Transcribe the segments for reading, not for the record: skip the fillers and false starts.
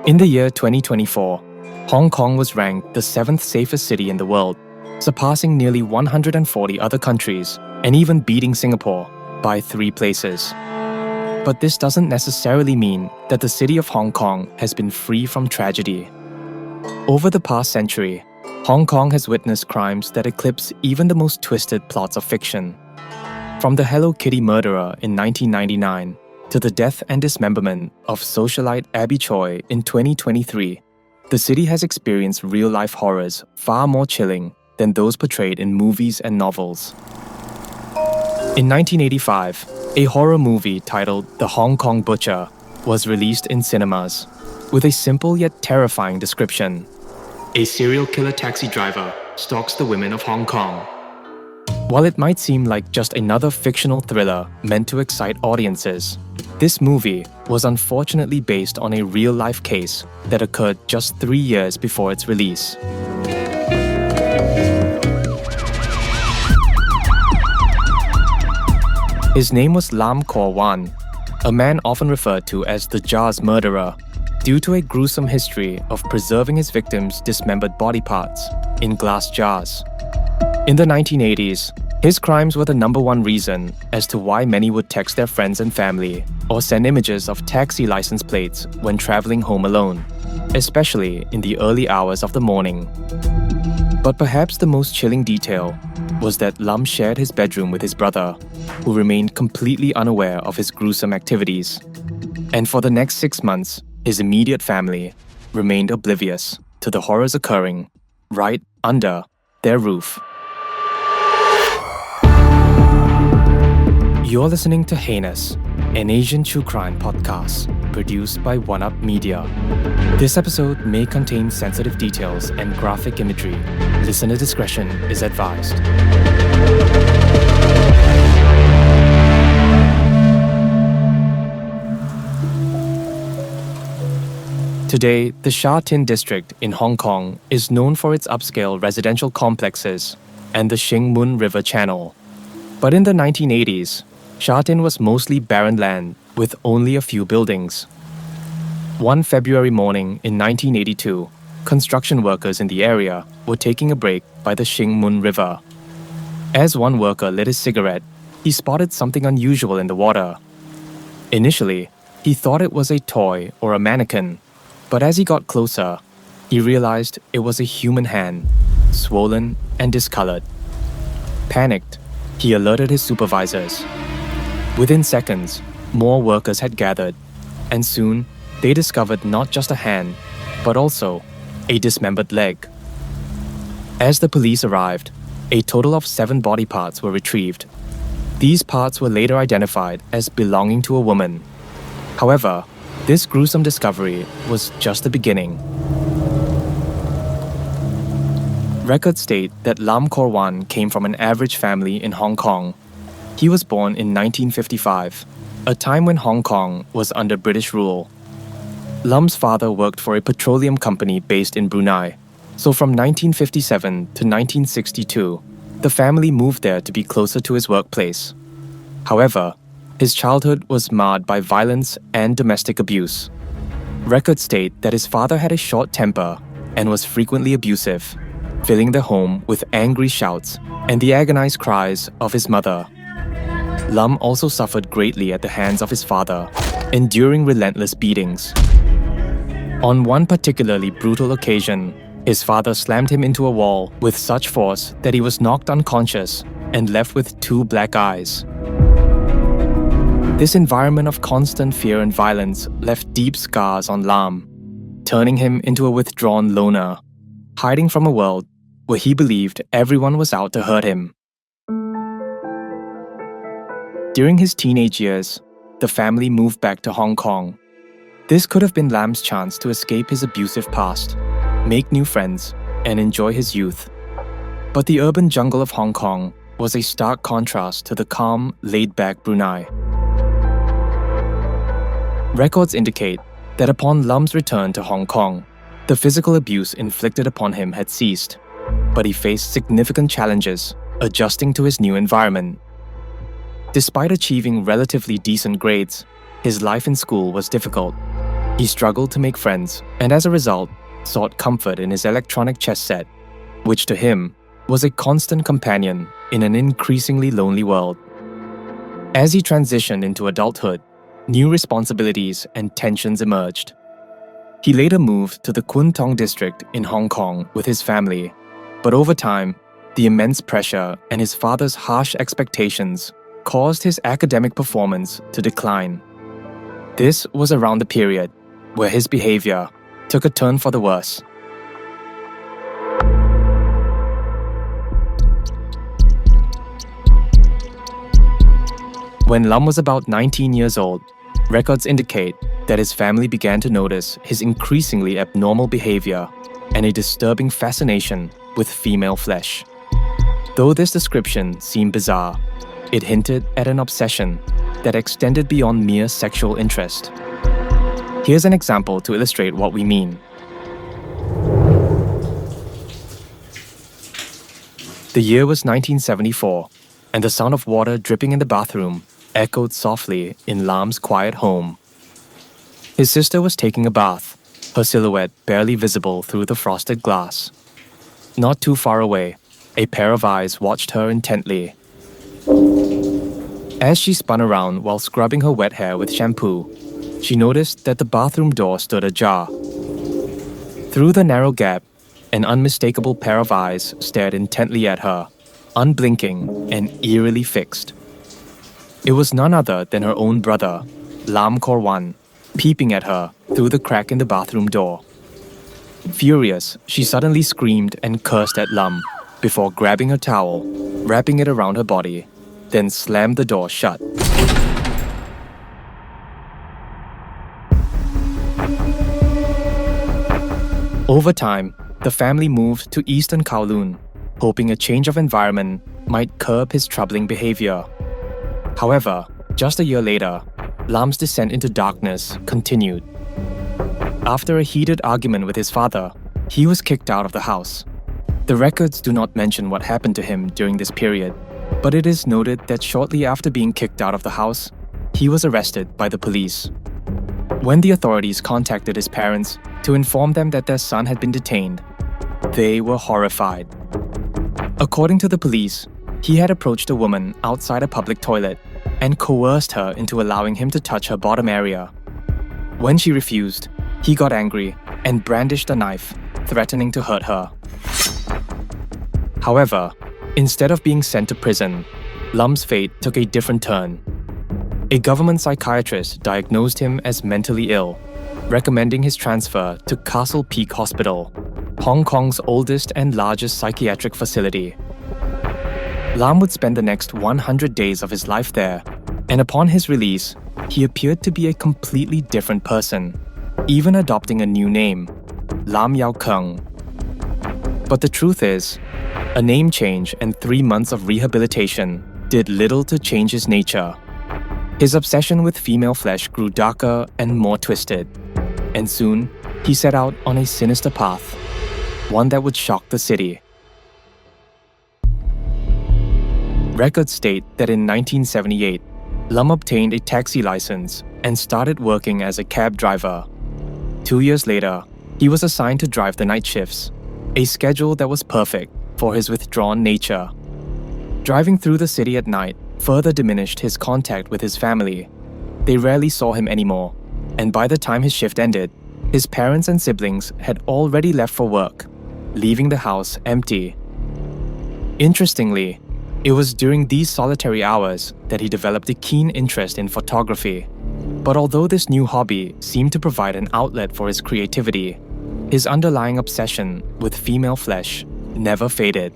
In the year 2024, Hong Kong was ranked the 7th safest city in the world, surpassing nearly 140 other countries and even beating Singapore by 3 places. But this doesn't necessarily mean that the city of Hong Kong has been free from tragedy. Over the past century, Hong Kong has witnessed crimes that eclipse even the most twisted plots of fiction. From the Hello Kitty murderer in 1999 to the death and dismemberment of socialite Abby Choi in 2023, the city has experienced real-life horrors far more chilling than those portrayed in movies and novels. In 1985, a horror movie titled The Hong Kong Butcher was released in cinemas, with a simple yet terrifying description. A serial killer taxi driver stalks the women of Hong Kong. While it might seem like just another fictional thriller meant to excite audiences, this movie was unfortunately based on a real-life case that occurred just 3 years before its release. His name was Lam Kor-Wan, a man often referred to as the Jars murderer, due to a gruesome history of preserving his victims' dismembered body parts in glass jars. In the 1980s, his crimes were the #1 reason as to why many would text their friends and family or send images of taxi license plates when traveling home alone, especially in the early hours of the morning. But perhaps the most chilling detail was that Lam shared his bedroom with his brother, who remained completely unaware of his gruesome activities. And for the next 6 months, his immediate family remained oblivious to the horrors occurring right under their roof. You're listening to Heinous, an Asian true crime podcast produced by One Up Media. This episode may contain sensitive details and graphic imagery. Listener discretion is advised. Today, the Sha Tin district in Hong Kong is known for its upscale residential complexes and the Shing Mun River Channel. But in the 1980s, Sha Tin was mostly barren land with only a few buildings. One February morning in 1982, construction workers in the area were taking a break by the Shing Mun River. As one worker lit his cigarette, he spotted something unusual in the water. Initially, he thought it was a toy or a mannequin, but as he got closer, he realized it was a human hand, swollen and discolored. Panicked, he alerted his supervisors. Within seconds, more workers had gathered, and soon they discovered not just a hand, but also a dismembered leg. As the police arrived, a total of 7 body parts were retrieved. These parts were later identified as belonging to a woman. However, this gruesome discovery was just the beginning. Records state that Lam Kor-Wan came from an average family in Hong Kong. He was born in 1955, a time when Hong Kong was under British rule. Lam's father worked for a petroleum company based in Brunei, so from 1957 to 1962, the family moved there to be closer to his workplace. However, his childhood was marred by violence and domestic abuse. Records state that his father had a short temper and was frequently abusive, filling the home with angry shouts and the agonized cries of his mother. Lam also suffered greatly at the hands of his father, enduring relentless beatings. On one particularly brutal occasion, his father slammed him into a wall with such force that he was knocked unconscious and left with 2 black eyes. This environment of constant fear and violence left deep scars on Lam, turning him into a withdrawn loner, hiding from a world where he believed everyone was out to hurt him. During his teenage years, the family moved back to Hong Kong. This could have been Lam's chance to escape his abusive past, make new friends, and enjoy his youth. But the urban jungle of Hong Kong was a stark contrast to the calm, laid-back Brunei. Records indicate that upon Lam's return to Hong Kong, the physical abuse inflicted upon him had ceased, but he faced significant challenges adjusting to his new environment. Despite achieving relatively decent grades, his life in school was difficult. He struggled to make friends and as a result, sought comfort in his electronic chess set, which to him was a constant companion in an increasingly lonely world. As he transitioned into adulthood, new responsibilities and tensions emerged. He later moved to the Kwun Tong district in Hong Kong with his family, but over time, the immense pressure and his father's harsh expectations caused his academic performance to decline. This was around the period where his behavior took a turn for the worse. When Lam was about 19 years old, records indicate that his family began to notice his increasingly abnormal behavior and a disturbing fascination with female flesh. Though this description seemed bizarre, it hinted at an obsession that extended beyond mere sexual interest. Here's an example to illustrate what we mean. The year was 1974, and the sound of water dripping in the bathroom echoed softly in Lam's quiet home. His sister was taking a bath, her silhouette barely visible through the frosted glass. Not too far away, a pair of eyes watched her intently. As she spun around while scrubbing her wet hair with shampoo, she noticed that the bathroom door stood ajar. Through the narrow gap, an unmistakable pair of eyes stared intently at her, unblinking and eerily fixed. It was none other than her own brother, Lam Kor-Wan, peeping at her through the crack in the bathroom door. Furious, she suddenly screamed and cursed at Lam before grabbing her towel, wrapping it around her body, then slammed the door shut. Over time, the family moved to eastern Kowloon, hoping a change of environment might curb his troubling behavior. However, just a year later, Lam's descent into darkness continued. After a heated argument with his father, he was kicked out of the house. The records do not mention what happened to him during this period, but it is noted that shortly after being kicked out of the house, he was arrested by the police. When the authorities contacted his parents to inform them that their son had been detained, they were horrified. According to the police, he had approached a woman outside a public toilet and coerced her into allowing him to touch her bottom area. When she refused, he got angry and brandished a knife, threatening to hurt her. However, instead of being sent to prison, Lam's fate took a different turn. A government psychiatrist diagnosed him as mentally ill, recommending his transfer to Castle Peak Hospital, Hong Kong's oldest and largest psychiatric facility. Lam would spend the next 100 days of his life there, and upon his release, he appeared to be a completely different person, even adopting a new name, Lam Yao Keng. But the truth is, a name change and 3 months of rehabilitation did little to change his nature. His obsession with female flesh grew darker and more twisted, and soon he set out on a sinister path, one that would shock the city. Records state that in 1978, Lam obtained a taxi license and started working as a cab driver. 2 years later, he was assigned to drive the night shifts, a schedule that was perfect for his withdrawn nature. Driving through the city at night further diminished his contact with his family. They rarely saw him anymore, and by the time his shift ended, his parents and siblings had already left for work, leaving the house empty. Interestingly, it was during these solitary hours that he developed a keen interest in photography. But although this new hobby seemed to provide an outlet for his creativity, his underlying obsession with female flesh never faded.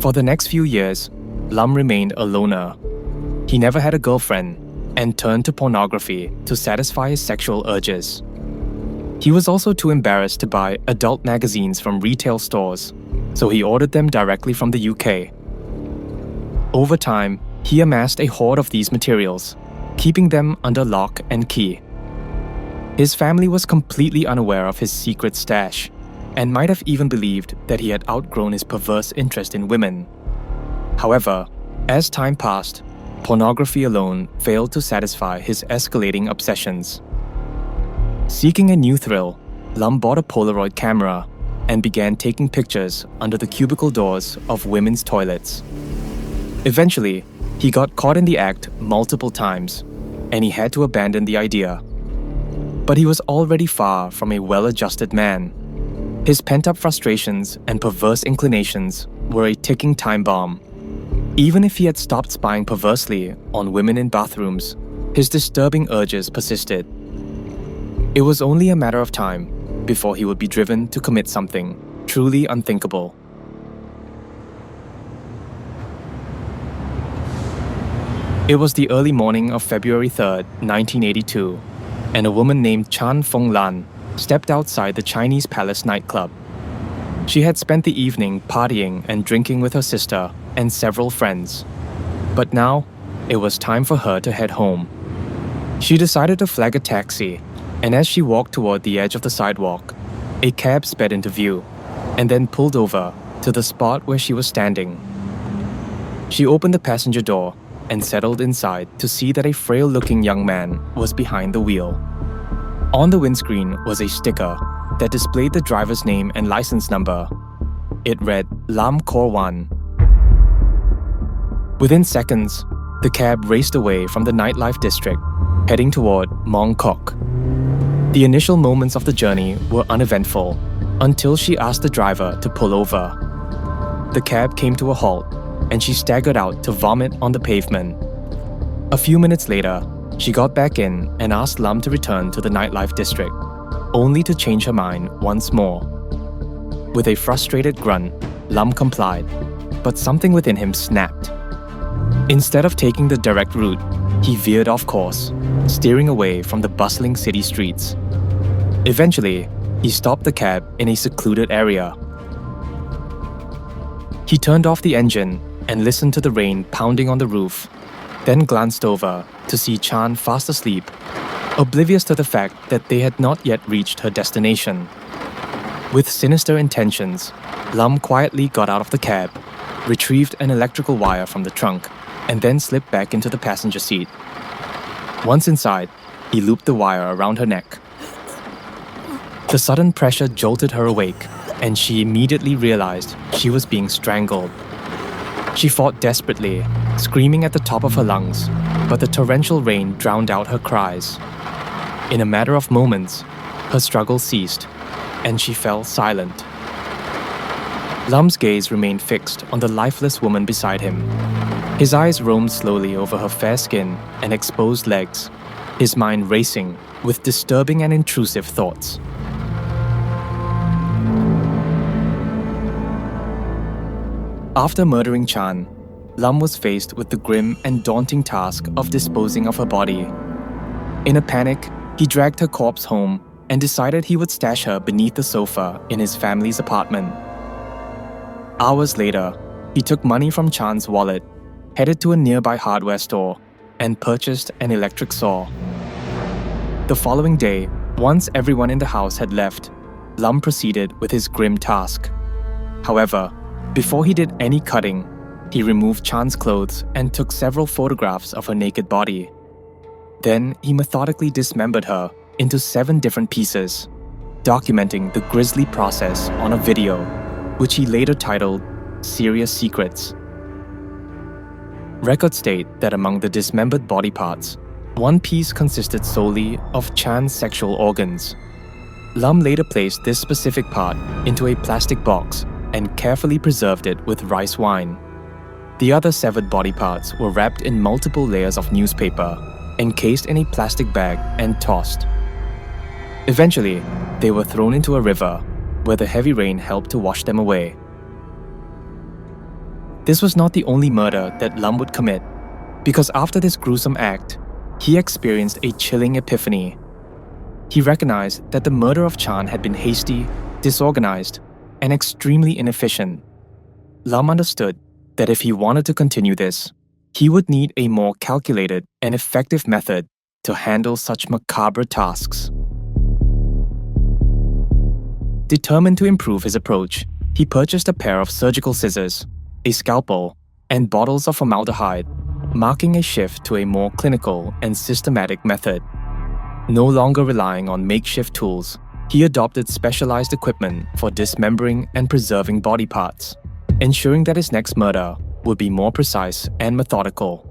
For the next few years, Lam remained a loner. He never had a girlfriend and turned to pornography to satisfy his sexual urges. He was also too embarrassed to buy adult magazines from retail stores, so he ordered them directly from the UK. Over time, he amassed a hoard of these materials, keeping them under lock and key. His family was completely unaware of his secret stash, and might have even believed that he had outgrown his perverse interest in women. However, as time passed, pornography alone failed to satisfy his escalating obsessions. Seeking a new thrill, Lam bought a Polaroid camera and began taking pictures under the cubicle doors of women's toilets. Eventually, he got caught in the act multiple times, and he had to abandon the idea. But he was already far from a well-adjusted man. His pent-up frustrations and perverse inclinations were a ticking time bomb. Even if he had stopped spying perversely on women in bathrooms, his disturbing urges persisted. It was only a matter of time before he would be driven to commit something truly unthinkable. It was the early morning of February 3rd, 1982, and a woman named Fung-lan stepped outside the Chinese Palace nightclub. She had spent the evening partying and drinking with her sister and several friends. But now, it was time for her to head home. She decided to flag a taxi, and as she walked toward the edge of the sidewalk, a cab sped into view and then pulled over to the spot where she was standing. She opened the passenger door and settled inside to see that a frail-looking young man was behind the wheel. On the windscreen was a sticker that displayed the driver's name and license number. It read Lam Kor-Wan. Within seconds, the cab raced away from the nightlife district, heading toward Mongkok. The initial moments of the journey were uneventful until she asked the driver to pull over. The cab came to a halt, and she staggered out to vomit on the pavement. A few minutes later, she got back in and asked Lam to return to the nightlife district, only to change her mind once more. With a frustrated grunt, Lam complied, but something within him snapped. Instead of taking the direct route, he veered off course, steering away from the bustling city streets. Eventually, he stopped the cab in a secluded area. He turned off the engine and listened to the rain pounding on the roof, then glanced over to see Chan fast asleep, oblivious to the fact that they had not yet reached her destination. With sinister intentions, Lam quietly got out of the cab, retrieved an electrical wire from the trunk, and then slipped back into the passenger seat. Once inside, he looped the wire around her neck. The sudden pressure jolted her awake, and she immediately realized she was being strangled. She fought desperately, screaming at the top of her lungs, but the torrential rain drowned out her cries. In a matter of moments, her struggle ceased, and she fell silent. Lam's gaze remained fixed on the lifeless woman beside him. His eyes roamed slowly over her fair skin and exposed legs, his mind racing with disturbing and intrusive thoughts. After murdering Chan, Lam was faced with the grim and daunting task of disposing of her body. In a panic, he dragged her corpse home and decided he would stash her beneath the sofa in his family's apartment. Hours later, he took money from Chan's wallet, headed to a nearby hardware store, and purchased an electric saw. The following day, once everyone in the house had left, Lam proceeded with his grim task. However, before he did any cutting, he removed Chan's clothes and took several photographs of her naked body. Then he methodically dismembered her into 7 different pieces, documenting the grisly process on a video, which he later titled Serious Secrets. Records state that among the dismembered body parts, one piece consisted solely of Chan's sexual organs. Lam later placed this specific part into a plastic box and carefully preserved it with rice wine. The other severed body parts were wrapped in multiple layers of newspaper, encased in a plastic bag and tossed. Eventually, they were thrown into a river, where the heavy rain helped to wash them away. This was not the only murder that Lam would commit, because after this gruesome act, he experienced a chilling epiphany. He recognized that the murder of Chan had been hasty, disorganized, and extremely inefficient. Lam understood that if he wanted to continue this, he would need a more calculated and effective method to handle such macabre tasks. Determined to improve his approach, he purchased a pair of surgical scissors, a scalpel, and bottles of formaldehyde, marking a shift to a more clinical and systematic method. No longer relying on makeshift tools, he adopted specialized equipment for dismembering and preserving body parts, ensuring that his next murder would be more precise and methodical.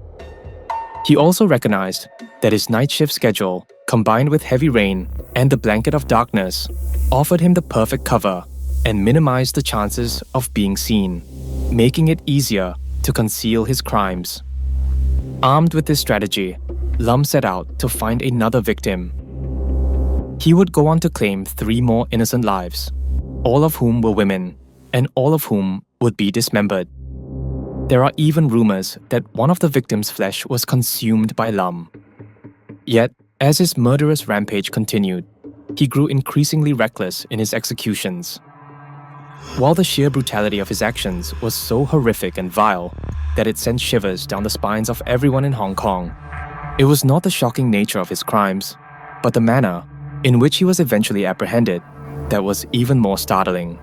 He also recognized that his night shift schedule, combined with heavy rain and the blanket of darkness, offered him the perfect cover and minimized the chances of being seen, making it easier to conceal his crimes. Armed with this strategy, Lam set out to find another victim. He would go on to claim 3 more innocent lives, all of whom were women, and all of whom would be dismembered. There are even rumors that one of the victims' flesh was consumed by Lam. Yet, as his murderous rampage continued, he grew increasingly reckless in his executions. While the sheer brutality of his actions was so horrific and vile that it sent shivers down the spines of everyone in Hong Kong, it was not the shocking nature of his crimes, but the manner in which he was eventually apprehended that was even more startling.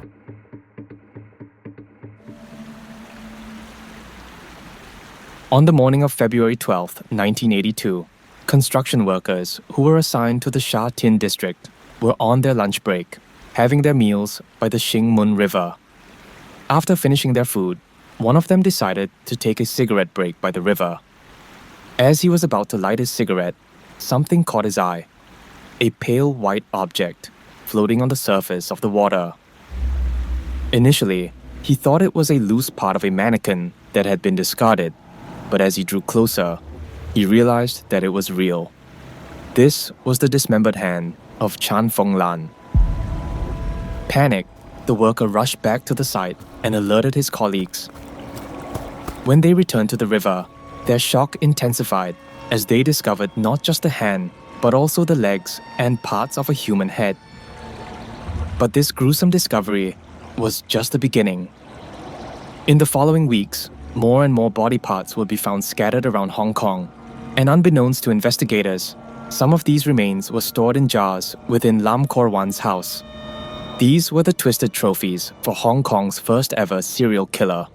On the morning of February 12, 1982, construction workers who were assigned to the Sha Tin district were on their lunch break, having their meals by the Shing Mun River. After finishing their food, one of them decided to take a cigarette break by the river. As he was about to light his cigarette, something caught his eye: a pale white object floating on the surface of the water. Initially, he thought it was a loose part of a mannequin that had been discarded, but as he drew closer, he realized that it was real. This was the dismembered hand of Fung-lan. Panicked, the worker rushed back to the site and alerted his colleagues. When they returned to the river, their shock intensified as they discovered not just the hand, but also the legs and parts of a human head. But this gruesome discovery was just the beginning. In the following weeks, more and more body parts would be found scattered around Hong Kong, and unbeknownst to investigators, some of these remains were stored in jars within Lam Kor-Wan's house. These were the twisted trophies for Hong Kong's first ever serial killer.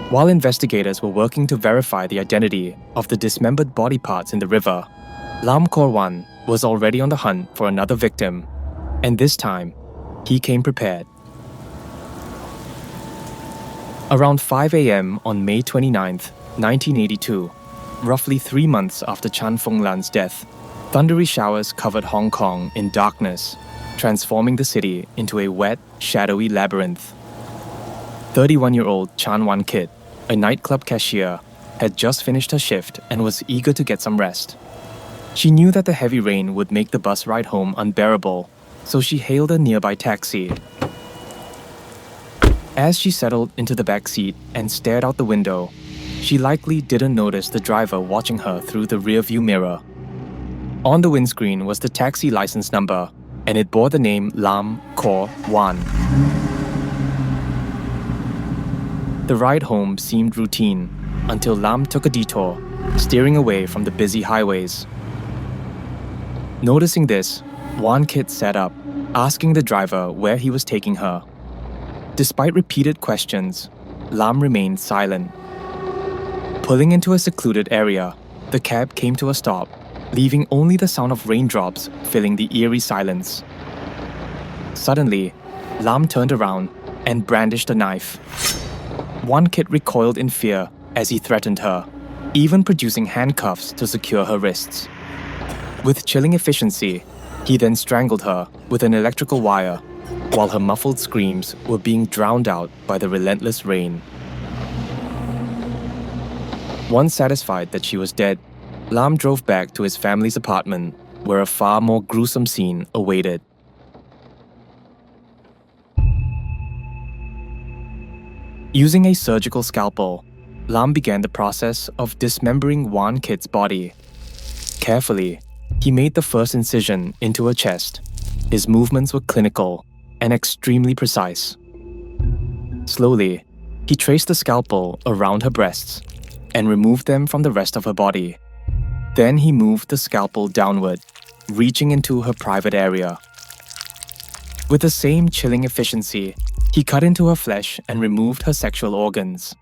While investigators were working to verify the identity of the dismembered body parts in the river, Lam Kor-Wan was already on the hunt for another victim, and this time, he came prepared. Around 5 a.m. on May 29, 1982, roughly 3 months after Fung-lan's death, thundery showers covered Hong Kong in darkness, transforming the city into a wet, shadowy labyrinth. 31-year-old Chan Wan-kit, a nightclub cashier, had just finished her shift and was eager to get some rest. She knew that the heavy rain would make the bus ride home unbearable, so she hailed a nearby taxi. As she settled into the back seat and stared out the window, she likely didn't notice the driver watching her through the rearview mirror. On the windscreen was the taxi license number, and it bore the name Lam Kor-Wan. The ride home seemed routine until Lam took a detour, steering away from the busy highways. Noticing this, Wan-kit sat up, asking the driver where he was taking her. Despite repeated questions, Lam remained silent. Pulling into a secluded area, the cab came to a stop, leaving only the sound of raindrops filling the eerie silence. Suddenly, Lam turned around and brandished a knife. Wan-kit recoiled in fear as he threatened her, even producing handcuffs to secure her wrists. With chilling efficiency, he then strangled her with an electrical wire, while her muffled screams were being drowned out by the relentless rain. Once satisfied that she was dead, Lam drove back to his family's apartment, where a far more gruesome scene awaited. Using a surgical scalpel, Lam began the process of dismembering Wan-kit's body. Carefully, he made the first incision into her chest. His movements were clinical and extremely precise. Slowly, he traced the scalpel around her breasts and removed them from the rest of her body. Then he moved the scalpel downward, reaching into her private area. With the same chilling efficiency, he cut into her flesh and removed her sexual organs.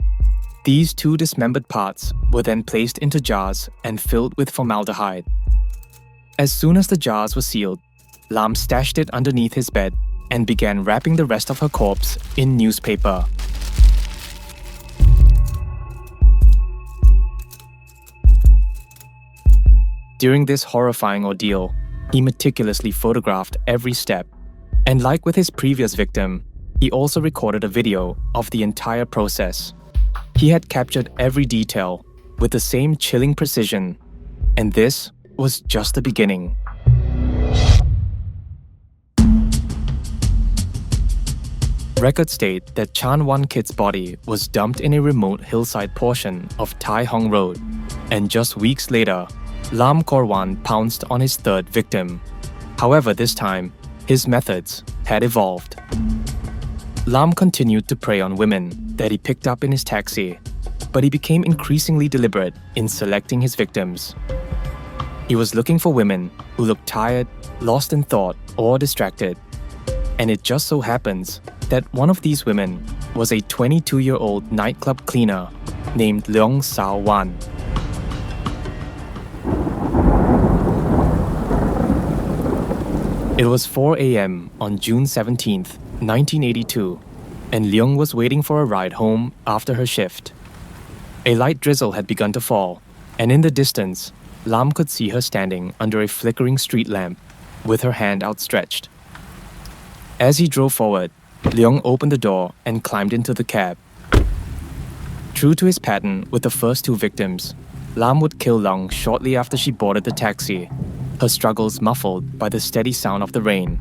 These two dismembered parts were then placed into jars and filled with formaldehyde. As soon as the jars were sealed, Lam stashed it underneath his bed and began wrapping the rest of her corpse in newspaper. During this horrifying ordeal, he meticulously photographed every step, and like with his previous victim, he also recorded a video of the entire process. He had captured every detail with the same chilling precision, and this was just the beginning. Records state that Chan Wan-kit's body was dumped in a remote hillside portion of Tai Hong Road, and just weeks later, Lam Kor-Wan pounced on his third victim. However, this time, his methods had evolved. Lam continued to prey on women that he picked up in his taxi, but he became increasingly deliberate in selecting his victims. He was looking for women who looked tired, lost in thought, or distracted. And it just so happens that one of these women was a 22-year-old nightclub cleaner named Leong Sao Wan. It was 4 a.m. on June 17, 1982, and Leong was waiting for a ride home after her shift. A light drizzle had begun to fall, and in the distance, Lam could see her standing under a flickering street lamp with her hand outstretched. As he drove forward, Leong opened the door and climbed into the cab. True to his pattern with the first two victims, Lam would kill Leong shortly after she boarded the taxi, her struggles muffled by the steady sound of the rain.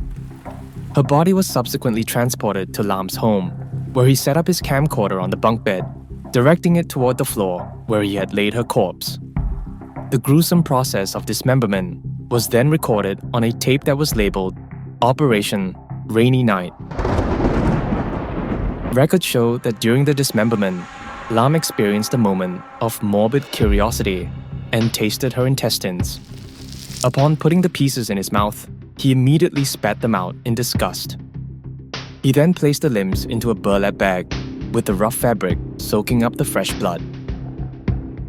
Her body was subsequently transported to Lam's home, where he set up his camcorder on the bunk bed, directing it toward the floor where he had laid her corpse. The gruesome process of dismemberment was then recorded on a tape that was labeled Operation Rainy Night. Records show that during the dismemberment, Lam experienced a moment of morbid curiosity and tasted her intestines. Upon putting the pieces in his mouth, he immediately spat them out in disgust. He then placed the limbs into a burlap bag, with the rough fabric soaking up the fresh blood.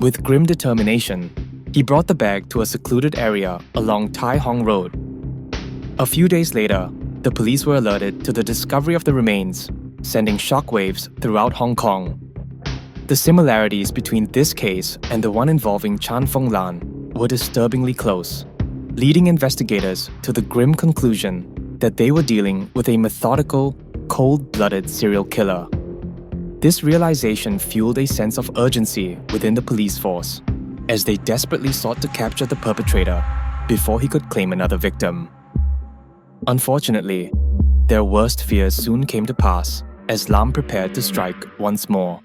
With grim determination, he brought the bag to a secluded area along Tai Hong Road. A few days later, the police were alerted to the discovery of the remains, sending shockwaves throughout Hong Kong. The similarities between this case and the one involving Chan Fung-lan were disturbingly close, leading investigators to the grim conclusion that they were dealing with a methodical, cold-blooded serial killer. This realization fueled a sense of urgency within the police force, as they desperately sought to capture the perpetrator before he could claim another victim. Unfortunately, their worst fears soon came to pass as Lam prepared to strike once more.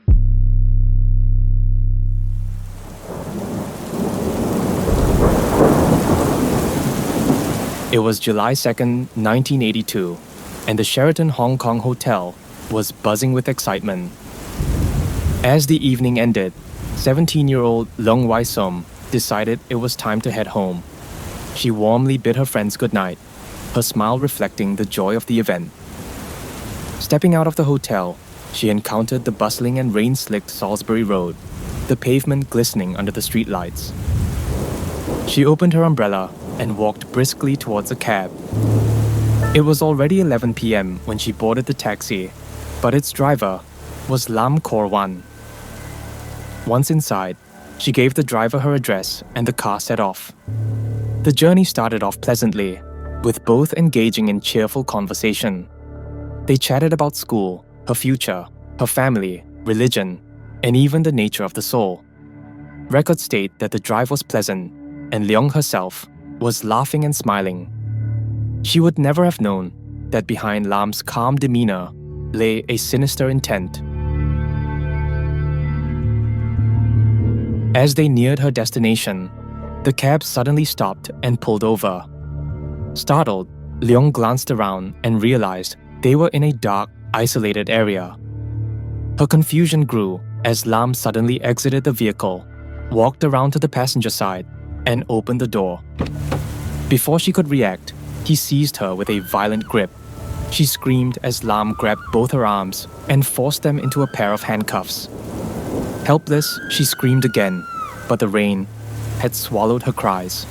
It was July 2nd, 1982, and the Sheraton Hong Kong Hotel was buzzing with excitement. As the evening ended, 17-year-old Leong Wai-som decided it was time to head home. She warmly bid her friends goodnight, her smile reflecting the joy of the event. Stepping out of the hotel, she encountered the bustling and rain-slicked Salisbury Road, the pavement glistening under the streetlights. She opened her umbrella and walked briskly towards a cab. It was already 11 p.m. when she boarded the taxi, but its driver was Lam Kor-Wan. Once inside, she gave the driver her address and the car set off. The journey started off pleasantly, with both engaging in cheerful conversation. They chatted about school, her future, her family, religion, and even the nature of the soul. Records state that the drive was pleasant, and Leong herself was laughing and smiling. She would never have known that behind Lam's calm demeanor lay a sinister intent. As they neared her destination, the cab suddenly stopped and pulled over. Startled, Leong glanced around and realized they were in a dark, isolated area. Her confusion grew as Lam suddenly exited the vehicle, walked around to the passenger side, and opened the door. Before she could react, he seized her with a violent grip. She screamed as Lam grabbed both her arms and forced them into a pair of handcuffs. Helpless, she screamed again, but the rain had swallowed her cries.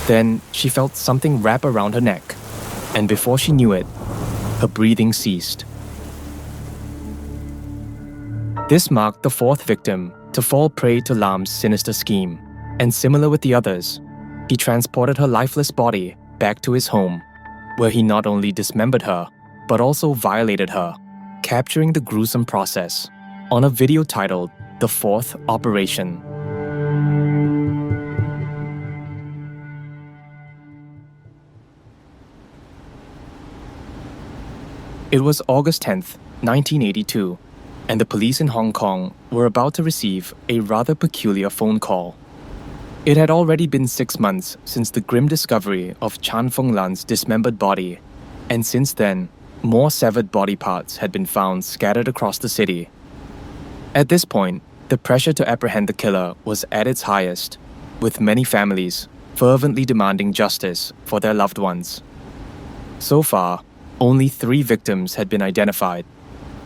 Then she felt something wrap around her neck, and before she knew it, her breathing ceased. This marked the fourth victim to fall prey to Lam's sinister scheme, and similar with the others, he transported her lifeless body back to his home, where he not only dismembered her, but also violated her, capturing the gruesome process on a video titled The Fourth Operation. It was August 10th, 1982, and the police in Hong Kong were about to receive a rather peculiar phone call. It had already been 6 months since the grim discovery of Fung-lan's dismembered body, and since then, more severed body parts had been found scattered across the city. At this point, the pressure to apprehend the killer was at its highest, with many families fervently demanding justice for their loved ones. So far, only 3 victims had been identified: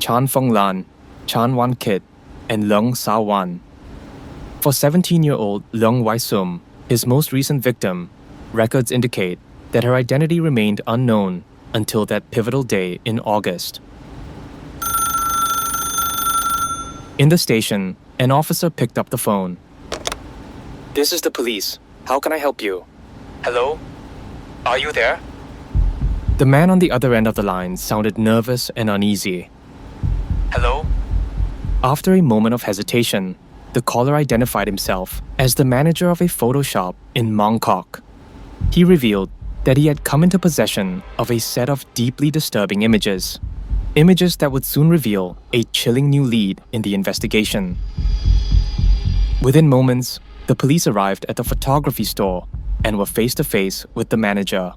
Fung-lan, Wan Kit, and Lam Kor-Wan. For 17-year-old Lam Wai-sum, his most recent victim, records indicate that her identity remained unknown until that pivotal day in August. In the station, an officer picked up the phone. "This is the police. How can I help you?" "Hello? Are you there?" The man on the other end of the line sounded nervous and uneasy. "Hello?" After a moment of hesitation, the caller identified himself as the manager of a photo shop in Bangkok. He revealed that he had come into possession of a set of deeply disturbing images that would soon reveal a chilling new lead in the investigation. Within moments, the police arrived at the photography store and were face to face with the manager.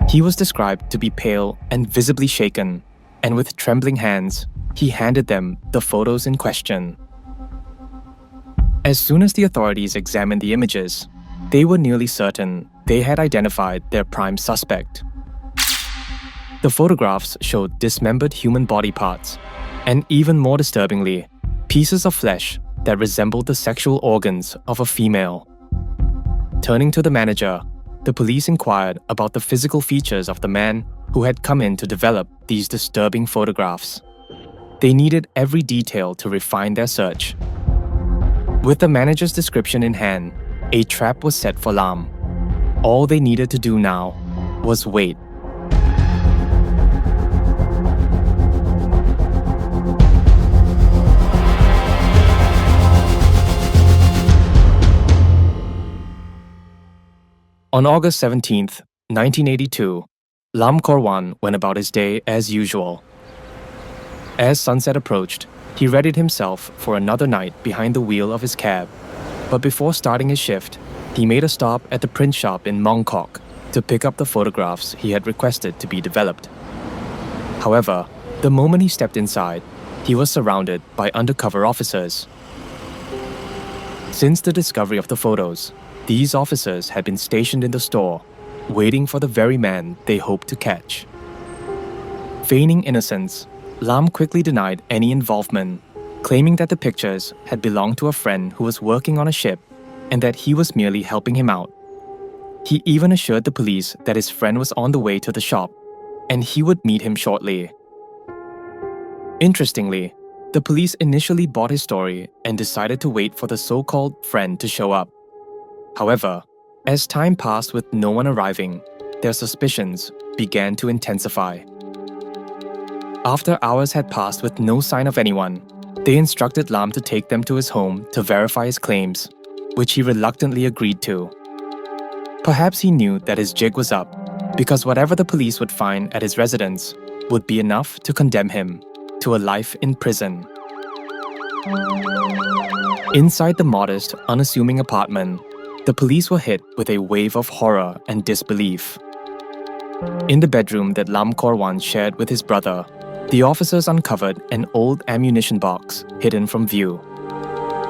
He was described to be pale and visibly shaken, and with trembling hands, he handed them the photos in question. As soon as the authorities examined the images, they were nearly certain they had identified their prime suspect. The photographs showed dismembered human body parts, and even more disturbingly, pieces of flesh that resembled the sexual organs of a female. Turning to the manager, the police inquired about the physical features of the man who had come in to develop these disturbing photographs. They needed every detail to refine their search. With the manager's description in hand, a trap was set for Lam. All they needed to do now was wait. On August 17th, 1982, Lam Kor-Wan went about his day as usual. As sunset approached, he readied himself for another night behind the wheel of his cab. But before starting his shift, he made a stop at the print shop in Bangkok to pick up the photographs he had requested to be developed. However, the moment he stepped inside, he was surrounded by undercover officers. Since the discovery of the photos, these officers had been stationed in the store, waiting for the very man they hoped to catch. Feigning innocence, Lam quickly denied any involvement, claiming that the pictures had belonged to a friend who was working on a ship and that he was merely helping him out. He even assured the police that his friend was on the way to the shop and he would meet him shortly. Interestingly, the police initially bought his story and decided to wait for the so-called friend to show up. However, as time passed with no one arriving, their suspicions began to intensify. After hours had passed with no sign of anyone, they instructed Lam to take them to his home to verify his claims, which he reluctantly agreed to. Perhaps he knew that his jig was up, because whatever the police would find at his residence would be enough to condemn him to a life in prison. Inside the modest, unassuming apartment, the police were hit with a wave of horror and disbelief. In the bedroom that Lam Kor-Wan shared with his brother, the officers uncovered an old ammunition box hidden from view.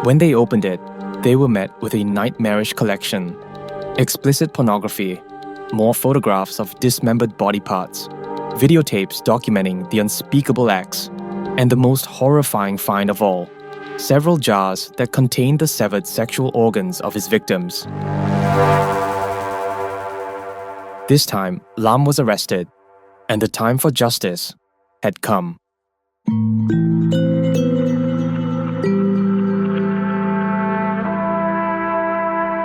When they opened it, they were met with a nightmarish collection: explicit pornography, more photographs of dismembered body parts, videotapes documenting the unspeakable acts, And the most horrifying find of all, several jars that contained the severed sexual organs of his victims. This time, Lam was arrested, and the time for justice had come.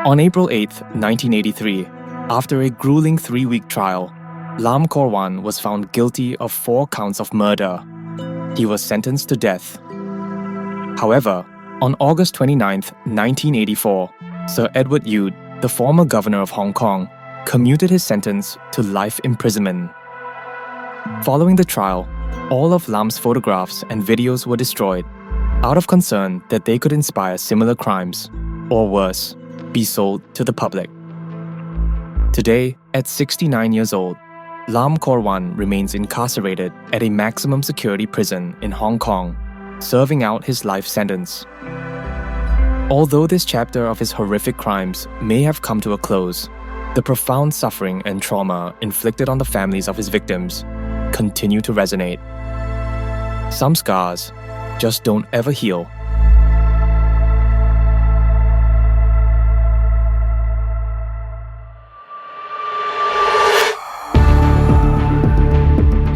On April 8, 1983, after a grueling 3-week trial, Lam Kor-Wan was found guilty of 4 counts of murder. He was sentenced to death. However, on August 29, 1984, Sir Edward Youde, the former governor of Hong Kong, commuted his sentence to life imprisonment. Following the trial, all of Lam's photographs and videos were destroyed, out of concern that they could inspire similar crimes, or worse, be sold to the public. Today, at 69 years old, Lam Kor-Wan remains incarcerated at a maximum security prison in Hong Kong, serving out his life sentence. Although this chapter of his horrific crimes may have come to a close, the profound suffering and trauma inflicted on the families of his victims continue to resonate. Some scars just don't ever heal.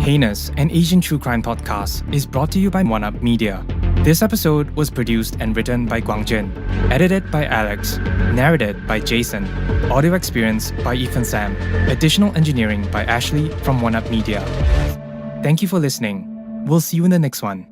Heinous, an Asian true crime podcast, is brought to you by One Up Media. This episode was produced and written by Guangjin, edited by Alex, narrated by Jason, audio experience by Ethan Sam, additional engineering by Ashley from One Up Media. Thank you for listening. We'll see you in the next one.